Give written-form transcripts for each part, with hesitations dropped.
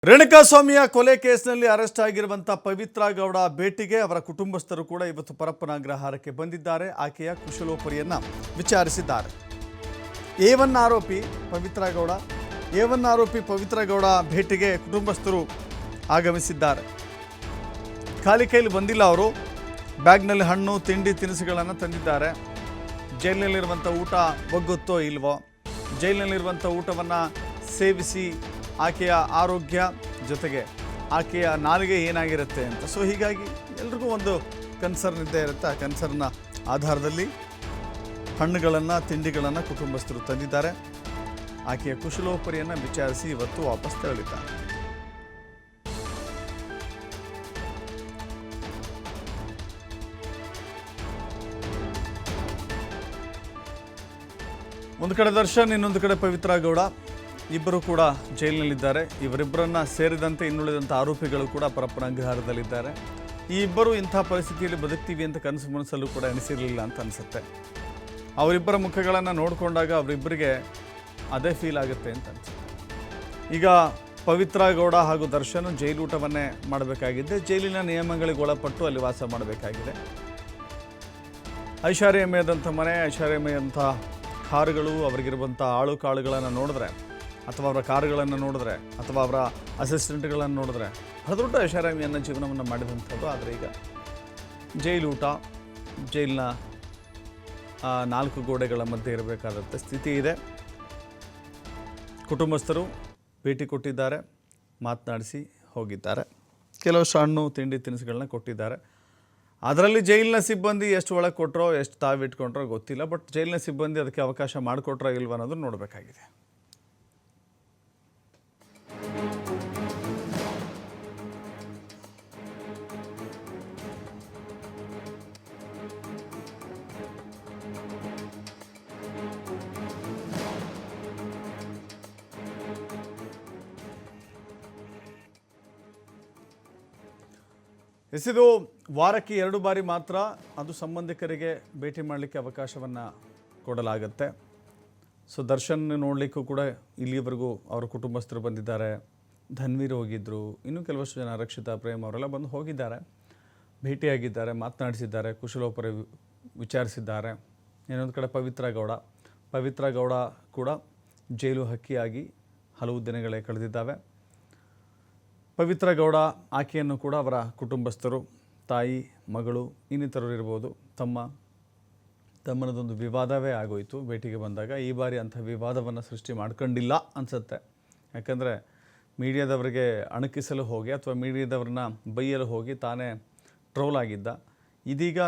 ರೇಣುಕಾಸ್ವಾಮಿಯ ಕೊಲೆ ಕೇಸ್ನಲ್ಲಿ ಅರೆಸ್ಟ್ ಆಗಿರುವಂಥ ಪವಿತ್ರ ಗೌಡ ಭೇಟಿಗೆ ಅವರ ಕುಟುಂಬಸ್ಥರು ಕೂಡ ಇವತ್ತು ಪರಪ್ಪನ ಅಗ್ರಹಾರಕ್ಕೆ ಬಂದಿದ್ದಾರೆ. ಆಕೆಯ ಕುಶಲೋಪರಿಯನ್ನು ವಿಚಾರಿಸಿದ್ದಾರೆ. ಎ1 ಆರೋಪಿ ಪವಿತ್ರ ಗೌಡ ಭೇಟಿಗೆ ಕುಟುಂಬಸ್ಥರು ಆಗಮಿಸಿದ್ದಾರೆ. ಖಾಲಿ ಕೈಲಿ ಬಂದಿಲ್ಲ. ಅವರು ಬ್ಯಾಗ್ನಲ್ಲಿ ಹಣ್ಣು ತಿಂಡಿ ತಿನಿಸುಗಳನ್ನು ತಂದಿದ್ದಾರೆ. ಜೈಲಿನಲ್ಲಿರುವಂಥ ಊಟ ಒಗ್ಗುತ್ತೋ ಇಲ್ವೋ, ಜೈಲಿನಲ್ಲಿರುವಂಥ ಊಟವನ್ನು ಸೇವಿಸಿ ಆಕೆಯ ಆರೋಗ್ಯ ಜೊತೆಗೆ ಆಕೆಯ ನಾಲಿಗೆ ಏನಾಗಿರುತ್ತೆ ಅಂತ. ಸೊ ಹೀಗಾಗಿ ಎಲ್ರಿಗೂ ಒಂದು ಕನ್ಸರ್ನ್ ಇದ್ದೇ ಇರುತ್ತೆ. ಆ ಕನ್ಸರ್ನ ಆಧಾರದಲ್ಲಿ ಹಣ್ಣುಗಳನ್ನು ತಿಂಡಿಗಳನ್ನು ಕುಟುಂಬಸ್ಥರು ತಂದಿದ್ದಾರೆ. ಆಕೆಯ ಕುಶಲೋಪರಿಯನ್ನು ವಿಚಾರಿಸಿ ಇವತ್ತು ವಾಪಸ್ ತೆರಳಿದ್ದಾರೆ. ಒಂದು ಕಡೆ ದರ್ಶನ್, ಇನ್ನೊಂದು ಕಡೆ ಪವಿತ್ರ ಗೌಡ ಇಬ್ಬರು ಕೂಡ ಜೈಲಿನಲ್ಲಿದ್ದಾರೆ. ಇವರಿಬ್ಬರನ್ನ ಸೇರಿದಂತೆ ಇನ್ನುಳಿದಂಥ ಆರೋಪಿಗಳು ಕೂಡ ಪರಪ್ಪನ ಅಗ್ರಹಾರದಲ್ಲಿದ್ದಾರೆ. ಈ ಇಬ್ಬರು ಇಂಥ ಪರಿಸ್ಥಿತಿಯಲ್ಲಿ ಬದುಕ್ತೀವಿ ಅಂತ ಕನಸು ಮನಸ್ಸಲ್ಲೂ ಕೂಡ ಎನಿಸಿರಲಿಲ್ಲ ಅಂತ ಅನಿಸುತ್ತೆ. ಅವರಿಬ್ಬರ ಮುಖಗಳನ್ನು ನೋಡಿಕೊಂಡಾಗ ಅವರಿಬ್ಬರಿಗೆ ಅದೇ ಫೀಲ್ ಆಗುತ್ತೆ ಅಂತ ಅನಿಸುತ್ತೆ. ಈಗ ಪವಿತ್ರ ಗೌಡ ಹಾಗೂ ದರ್ಶನ್ ಜೈಲೂಟವನ್ನೇ ಮಾಡಬೇಕಾಗಿದೆ. ಜೈಲಿನ ನಿಯಮಗಳಿಗೆ ಒಳಪಟ್ಟು ಅಲ್ಲಿ ವಾಸ ಮಾಡಬೇಕಾಗಿದೆ. ಐಷಾರಾಮಿಯಾದಂಥ ಮನೆ, ಐಷಾರಾಮಿಯಾದಂಥ ಕಾರುಗಳು, ಅವರಿಗಿರುವಂಥ ಆಳು ಕಾಳುಗಳನ್ನು ನೋಡಿದ್ರೆ ಅಥವಾ ಅವರ ಕಾರುಗಳನ್ನು ನೋಡಿದ್ರೆ ಅಥವಾ ಅವರ ಅಸಿಸ್ಟೆಂಟ್ಗಳನ್ನು ನೋಡಿದ್ರೆ ಬಹಳ ದೊಡ್ಡ ಐಷಾರಾಮಿಯನ್ನು ಜೀವನವನ್ನು ಮಾಡಿದಂಥದ್ದು. ಆದರೆ ಈಗ ಜೈಲೂಟ, ಜೈಲಿನ 4 ಗೋಡೆಗಳ ಮಧ್ಯೆ ಇರಬೇಕಾದಂಥ ಸ್ಥಿತಿ ಇದೆ. ಕುಟುಂಬಸ್ಥರು ಭೇಟಿ ಕೊಟ್ಟಿದ್ದಾರೆ, ಮಾತನಾಡಿಸಿ ಹೋಗಿದ್ದಾರೆ. ಕೆಲವಷ್ಟು ಹಣ್ಣು ತಿಂಡಿ ತಿನಿಸುಗಳನ್ನ ಕೊಟ್ಟಿದ್ದಾರೆ. ಅದರಲ್ಲಿ ಜೈಲಿನ ಸಿಬ್ಬಂದಿ ಎಷ್ಟು ಒಳಗೆ ಕೊಟ್ಟರೋ ಎಷ್ಟು ತಾವಿಟ್ಕೊಂಡ್ರೋ ಗೊತ್ತಿಲ್ಲ. ಬಟ್ ಜೈಲಿನ ಸಿಬ್ಬಂದಿ ಅದಕ್ಕೆ ಅವಕಾಶ ಮಾಡಿಕೊಟ್ರೋ ಇಲ್ವ ಅನ್ನೋದನ್ನು ನೋಡಬೇಕಾಗಿದೆ. ಇದು ವಾರಕ್ಕೆ 2 ಬಾರಿ ಮಾತ್ರ ಅದು ಸಂಬಂಧಿಕರಿಗೆ ಭೇಟಿ ಮಾಡಲಿಕ್ಕೆ ಅವಕಾಶವನ್ನು ಕೊಡಲಾಗುತ್ತೆ. ಸೊ ದರ್ಶನ್ ನೋಡಲಿಕ್ಕೂ ಕೂಡ ಇಲ್ಲಿವರೆಗೂ ಅವರ ಕುಟುಂಬಸ್ಥರು ಬಂದಿದ್ದಾರೆ. ಧನ್ವೀರ್ ಹೋಗಿದ್ದರು, ಇನ್ನೂ ಕೆಲವಷ್ಟು ಜನ, ರಕ್ಷಿತಾ, ಪ್ರೇಮ್ ಅವರೆಲ್ಲ ಬಂದು ಹೋಗಿದ್ದಾರೆ, ಭೇಟಿಯಾಗಿದ್ದಾರೆ, ಮಾತನಾಡಿಸಿದ್ದಾರೆ, ಕುಶಲೋಪರಿ ವಿಚಾರಿಸಿದ್ದಾರೆ. ಇನ್ನೊಂದು ಕಡೆ ಪವಿತ್ರ ಗೌಡ ಕೂಡ ಜೈಲು ಹಕ್ಕಿಯಾಗಿ ಹಲವು ದಿನಗಳೇ ಕಳೆದಿದ್ದಾವೆ. ಪವಿತ್ರ ಗೌಡ ಆಕೆಯನ್ನು ಕೂಡ ಅವರ ಕುಟುಂಬಸ್ಥರು, ತಾಯಿ, ಮಗಳು, ಇನ್ನಿತರರು ಇರ್ಬೋದು, ತಮ್ಮನದೊಂದು ವಿವಾದವೇ ಆಗೋಯಿತು ಭೇಟಿಗೆ ಬಂದಾಗ. ಈ ಬಾರಿ ಅಂಥ ವಿವಾದವನ್ನು ಸೃಷ್ಟಿ ಮಾಡ್ಕೊಂಡಿಲ್ಲ ಅನಿಸುತ್ತೆ. ಯಾಕಂದರೆ ಮೀಡಿಯಾದವರಿಗೆ ಅಣಕಿಸಲು ಹೋಗಿ ಅಥವಾ ಮೀಡಿಯಾದವ್ರನ್ನ ಬೈಯಲು ಹೋಗಿ ತಾನೇ ಟ್ರೋಲ್ ಆಗಿದ್ದ. ಇದೀಗ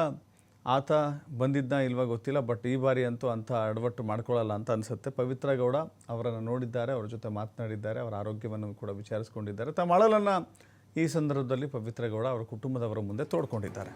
ಆತ ಬಂದಿದ್ದ ಇಲ್ವಾ ಗೊತ್ತಿಲ್ಲ. ಬಟ್ ಈ ಬಾರಿ ಅಂತೂ ಅಂಥ ಅಡವಟ್ಟು ಮಾಡ್ಕೊಳ್ಳಲ್ಲ ಅಂತ ಅನಿಸುತ್ತೆ. ಪವಿತ್ರ ಗೌಡ ಅವರನ್ನು ನೋಡಿದ್ದಾರೆ, ಅವರ ಜೊತೆ ಮಾತನಾಡಿದ್ದಾರೆ, ಅವರ ಆರೋಗ್ಯವನ್ನು ಕೂಡ ವಿಚಾರಿಸ್ಕೊಂಡಿದ್ದಾರೆ. ತಮ್ಮ ಅಳಲನ್ನು ಈ ಸಂದರ್ಭದಲ್ಲಿ ಪವಿತ್ರ ಗೌಡ ಅವರ ಕುಟುಂಬದವರ ಮುಂದೆ ತೋಡ್ಕೊಂಡಿದ್ದಾರೆ.